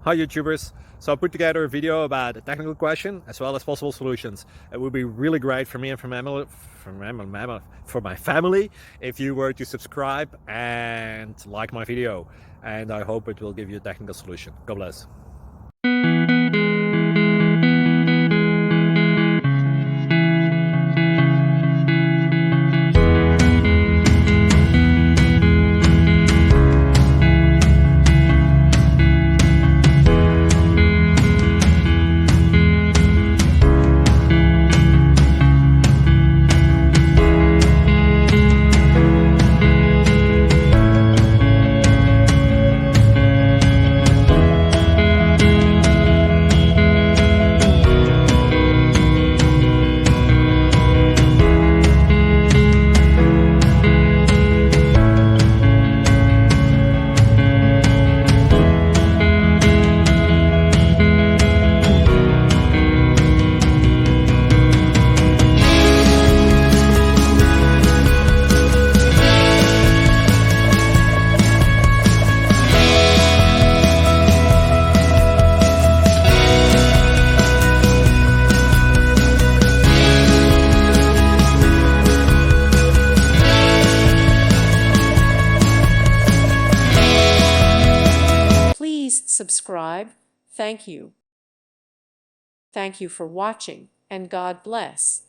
Hi YouTubers! So I put together a video about a technical question as well as possible solutions. It would be really great for me and for my family if you were to subscribe and like my video, and I hope it will give you a technical solution. God bless. Please subscribe. Thank you. Thank you for watching, and God bless.